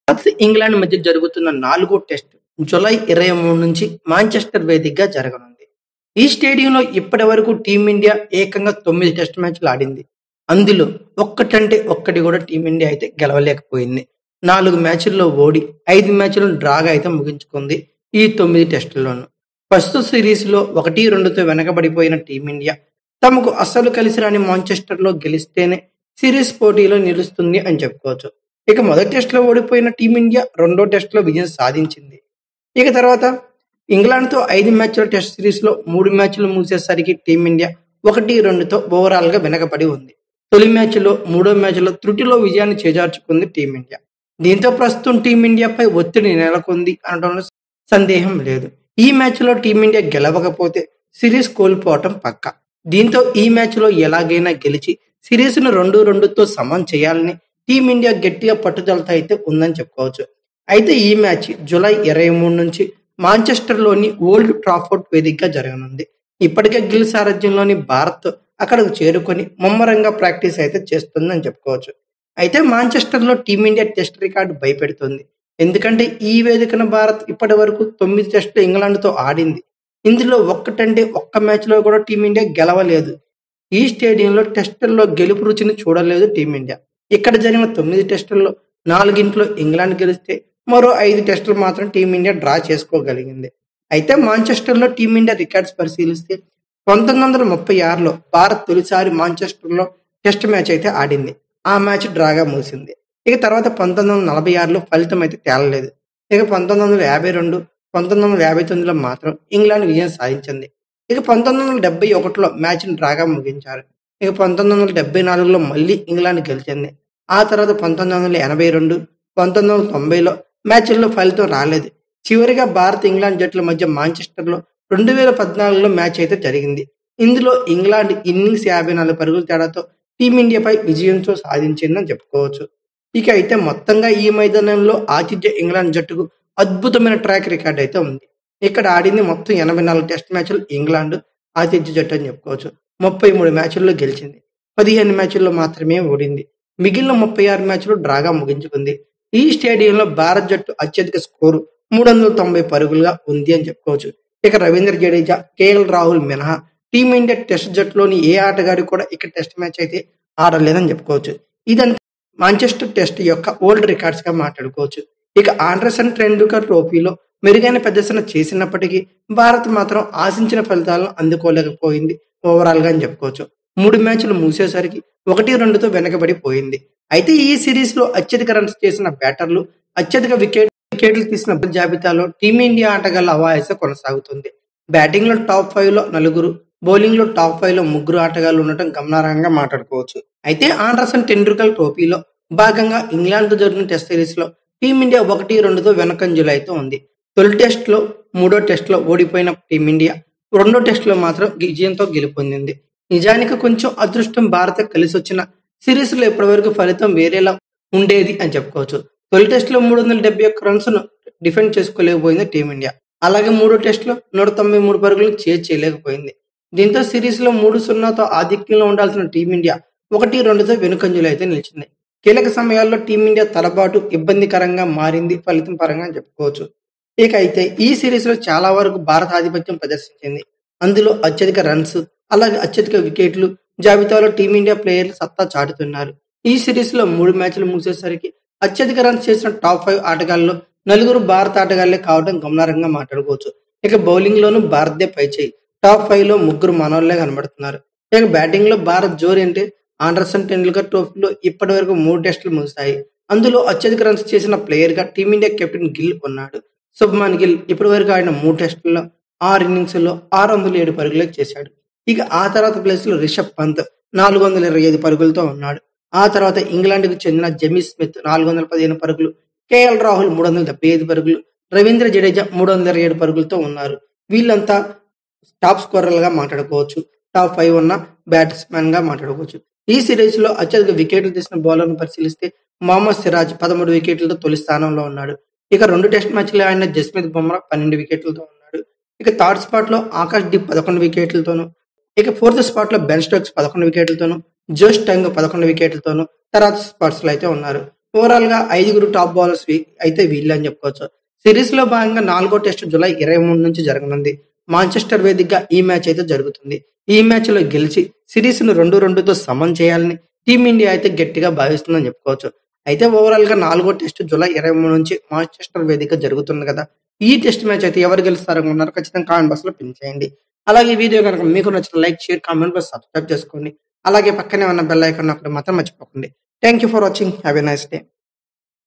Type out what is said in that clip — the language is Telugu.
భారత్ ఇంగ్లాండ్ మధ్య జరుగుతున్న 4వ టెస్ట్ జూలై 23 నుంచి మాంచెస్టర్ వేదికగా జరగనుంది. ఈ స్టేడియంలో ఇప్పటి వరకు టీమిండియా ఏకంగా 9 టెస్ట్ మ్యాచ్లు ఆడింది. అందులో ఒక్కటంటే ఒక్కటి కూడా టీమిండియా అయితే గెలవలేకపోయింది. 4 మ్యాచ్ల్లో ఓడి 5 మ్యాచ్లను డ్రాగా అయితే ముగించుకుంది ఈ 9 టెస్టుల్లోనూ. ప్రస్తుత సిరీస్లో 1-2తో వెనకబడిపోయిన టీమిండియా తమకు అస్సలు కలిసి రాని మాంచెస్టర్లో గెలిస్తేనే సిరీస్ పోటీలో నిలుస్తుంది అని చెప్పుకోవచ్చు. ఇక మొదటి టెస్టులో ఓడిపోయిన టీమిండియా రెండో టెస్టులో విజయం సాధించింది. ఇక తర్వాత ఇంగ్లాండ్తో 5 మ్యాచ్ల టెస్ట్ సిరీస్లో 3 మ్యాచ్లు ముగిసేసరికి టీమిండియా 1-2తో ఓవరాల్గా వెనకబడి ఉంది. తొలి మ్యాచ్లో మూడో మ్యాచ్లో త్రుటిలో విజయాన్ని చేజార్చుకుంది టీమిండియా. దీంతో ప్రస్తుతం టీమిండియాపై ఒత్తిడి నెలకొంది అనడంలో సందేహం లేదు. ఈ మ్యాచ్లో టీమిండియా గెలవకపోతే సిరీస్ కోల్పోవటం పక్కా. దీంతో ఈ మ్యాచ్లో ఎలాగైనా గెలిచి సిరీస్ను 2-2తో సమం చేయాలని టీమిండియా గట్టిగా పట్టుదలతో అయితే ఉందని చెప్పుకోవచ్చు. అయితే ఈ మ్యాచ్ జూలై 23 నుంచి మాంచెస్టర్లోని ఓల్డ్ ట్రాఫోర్డ్ వేదికగా జరగనుంది. ఇప్పటికే గిల్ సారథ్యంలోని భారత్ అక్కడకు చేరుకొని ముమ్మరంగా ప్రాక్టీస్ అయితే చేస్తుందని చెప్పుకోవచ్చు. అయితే మాంచెస్టర్లో టీమిండియా టెస్ట్ రికార్డు భయపెడుతుంది. ఎందుకంటే ఈ వేదికన భారత్ ఇప్పటి వరకు 9 టెస్టులు ఇంగ్లాండ్తో ఆడింది. ఇందులో ఒక్కటంటే ఒక్క మ్యాచ్లో కూడా టీమిండియా గెలవలేదు. ఈ స్టేడియంలో టెస్టుల్లో గెలుపు రుచిని చూడలేదు టీమిండియా. ఇక్కడ జరిగిన 9 టెస్టుల్లో 4ంట్లో ఇంగ్లాండ్ గెలిస్తే మరో 5 టెస్టులు మాత్రం టీమిండియా డ్రా చేసుకోగలిగింది. అయితే మాంచెస్టర్లో టీమిండియా రికార్డ్స్ పరిశీలిస్తే 1936లో భారత్ తొలిసారి మాంచెస్టర్లో టెస్ట్ మ్యాచ్ అయితే ఆడింది. ఆ మ్యాచ్ డ్రాగా ముగిసింది. ఇక తర్వాత 1946లో ఫలితం అయితే తేలలేదు. ఇక 1952, 1959లో మాత్రం ఇంగ్లాండ్ విజయం సాధించింది. ఇక 1971లో మ్యాచ్ని డ్రాగా ముగించారు. ఇక 1974లో మళ్ళీ ఇంగ్లాండ్ గెలిచింది. ఆ తర్వాత 1982, 1990లో మ్యాచ్ల్లో ఫలితం రాలేదు. చివరిగా భారత్ ఇంగ్లాండ్ జట్ల మధ్య మాంచెస్టర్లో 2014లో మ్యాచ్ అయితే జరిగింది. ఇందులో ఇంగ్లాండ్ ఇన్నింగ్స్ 54 పరుగుల తేడాతో టీమిండియాపై విజయంతో సాధించిందని చెప్పుకోవచ్చు. ఇక అయితే మొత్తంగా ఈ మైదానంలో ఆతిథ్య ఇంగ్లాండ్ జట్టుకు అద్భుతమైన ట్రాక్ రికార్డ్ అయితే ఉంది. ఇక్కడ ఆడింది మొత్తం 84 టెస్ట్ మ్యాచ్లు ఇంగ్లాండ్ ఆతిథ్య జట్టు అని చెప్పుకోవచ్చు. 33 మ్యాచ్ల్లో గెలిచింది. 15 మ్యాచ్ల్లో మాత్రమే ఓడింది. మిగిలిన 36 మ్యాచ్లు డ్రాగా ముగించుకుంది. ఈ స్టేడియంలో భారత్ జట్టు అత్యధిక స్కోరు 390 పరుగులుగా ఉంది అని చెప్పుకోవచ్చు. ఇక రవీంద్ర జడేజా, కేఎల్ రాహుల్ మినహా టీమిండియా టెస్ట్ జట్టులోని ఏ ఆటగాడు కూడా ఇక్కడ టెస్ట్ మ్యాచ్ అయితే ఆడలేదని చెప్పుకోవచ్చు. ఇదంతా మాంచెస్టర్ టెస్ట్ యొక్క ఓల్డ్ రికార్డ్స్ గా మాట్లాడుకోవచ్చు. ఇక ఆండర్సన్ టెండూల్కర్ ట్రోఫీలో మెరుగైన ప్రదర్శన చేసినప్పటికీ భారత్ మాత్రం ఆశించిన ఫలితాలను అందుకోలేకపోయింది ఓవరాల్ గా అని చెప్పుకోవచ్చు. 3 మ్యాచ్లు ముగిసేసరికి 1-2తో వెనకబడిపోయింది. అయితే ఈ సిరీస్ లో అత్యధిక రన్స్ చేసిన బ్యాటర్లు, అత్యధిక వికెట్లు తీసిన జాబితాలో టీమిండియా ఆటగాళ్ల అవాయిస కొనసాగుతుంది. బ్యాటింగ్ లో టాప్ 5లో 4, బౌలింగ్ లో టాప్ 5లో 3 ఆటగాళ్లు ఉండటం గమనార్హంగా మాట్లాడుకోవచ్చు. అయితే ఆండర్సన్ టెండూల్కర్ ట్రోఫీలో భాగంగా ఇంగ్లాండ్ తో జరిగిన టెస్ట్ సిరీస్ లో టీమిండియా 1-2తో వెనకంజలో అయితే ఉంది. తొలి టెస్ట్ లో, మూడో టెస్ట్ లో ఓడిపోయిన టీమిండియా రెండో టెస్ట్ లో మాత్రం విజయంతో గెలుపొందింది. నిజానికి కొంచెం అదృష్టం భారత్ కలిసి వచ్చిన సిరీస్ లో ఇప్పటివరకు ఫలితం వేరేలా ఉండేది అని చెప్పుకోవచ్చు. తొలి టెస్ట్ లో 371 రన్స్ ను డిఫెండ్ చేసుకోలేకపోయింది టీమిండియా. అలాగే మూడో టెస్ట్ లో 193 పరుగులను చేయలేకపోయింది. దీంతో సిరీస్ లో 3-0తో ఆధిక్యంలో ఉండాల్సిన టీమిండియా 1-2తో వెనుకంజలో అయితే నిలిచింది. కీలక సమయాల్లో టీమిండియా తలబాటు ఇబ్బందికరంగా మారింది ఫలితం పరంగా చెప్పుకోవచ్చు. ఇక అయితే ఈ సిరీస్ లో చాలా వరకు భారత ఆధిపత్యం ప్రదర్శించింది. అందులో అత్యధిక రన్స్, అలాగే అత్యధిక వికెట్లు జాబితాలో టీమిండియా ప్లేయర్లు సత్తా చాటుతున్నారు. ఈ సిరీస్ లో 3 మ్యాచ్లు ముగిసేసరికి అత్యధిక రన్స్ చేసిన టాప్ 5 ఆటగాళ్లలో 4 భారత ఆటగాళ్లే కావడం గమనార్హంగా మాట్లాడుకోవచ్చు. ఇక బౌలింగ్ లోనూ భారత్దే పైచేయి. టాప్ 5లో 3 మనోళ్లే కనబడుతున్నారు. ఇక బ్యాటింగ్ లో భారత్ జోరు అంటే ఆండర్సన్ టెండూల్కర్ ట్రోఫీలో ఇప్పటి వరకు 3 టెస్టులు ముగిశాయి. అందులో అత్యధిక రన్స్ చేసిన ప్లేయర్ గా టీమిండియా కెప్టెన్ గిల్ ఉన్నాడు. శుభ్మన్ గిల్ ఇప్పటి వరకు ఆడిన 3 టెస్టుల్లో 6 ఇన్నింగ్స్లో 607 పరుగులే చేశాడు. ఇక ఆ తర్వాత ప్లేస్ లో రిషబ్ పంత్ 425 పరుగులతో ఉన్నాడు. ఆ తర్వాత ఇంగ్లాండ్ కు చెందిన జెమీ స్మిత్ 415 పరుగులు, కేఎల్ రాహుల్ 375 పరుగులు, రవీంద్ర జడేజా 327 పరుగులతో ఉన్నారు. వీళ్ళంతా టాప్ స్కోరర్లుగా మాట్లాడుకోవచ్చు. టాప్ 5 ఉన్న బ్యాట్స్మెన్ గా మాట్లాడుకోవచ్చు. ఈ సిరీస్ లో అత్యధిక వికెట్లు తీసిన బౌలర్ను పరిశీలిస్తే మహమ్మద్ సిరాజ్ 13 వికెట్లతో తొలి స్థానంలో ఉన్నాడు. ఇక 2 టెస్ట్ మ్యాచ్లు ఆడిన జస్ప్రీత్ బుమ్రా 12 వికెట్లతో ఉన్నాడు. ఇక థర్డ్ స్పాట్ లో ఆకాష్ దీప్ 11 వికెట్లతోనూ, ఇక ఫోర్త్ స్పాట్ లో బెన్ స్టోక్స్ 11 వికెట్లతోనూ, జోష్ టంగ్ 11 వికెట్లతోనూ తర్వాత స్పాట్స్ లో అయితే ఉన్నారు. ఓవరాల్ గా 5 టాప్ బౌలర్స్ అయితే వీళ్ళే అని చెప్పుకోవచ్చు. సిరీస్ లో భాగంగా 4వ టెస్ట్ జూలై 23 నుంచి జరగనుంది. మాంచెస్టర్ వేదికగా ఈ మ్యాచ్ అయితే జరుగుతుంది. ఈ మ్యాచ్ లో గెలిచి సిరీస్ ను 2-2తో సమం చేయాలని టీమిండియా అయితే గట్టిగా భావిస్తుందని చెప్పుకోవచ్చు. అయితే ఓవరాల్ గా 4వ టెస్ట్ జూలై 23 నుంచి మాంచెస్టర్ వేదికగా జరుగుతుంది కదా. ఈ టెస్ట్ మ్యాచ్ అయితే ఎవరు గెలుస్తారనుకున్నారు ఖచ్చితంగా కామెంట్ బాక్స్ లో పిన్ చేయండి. అలాగే ఈ వీడియో కనుక మీకు నచ్చిన like, share, comment plus subscribe చేసుకోండి. అలాగే పక్కనే ఉన్న బెల్ ఐకాన్ నొక్కడం మాత్రం మర్చిపోకండి. Thank you for watching. Have a nice day.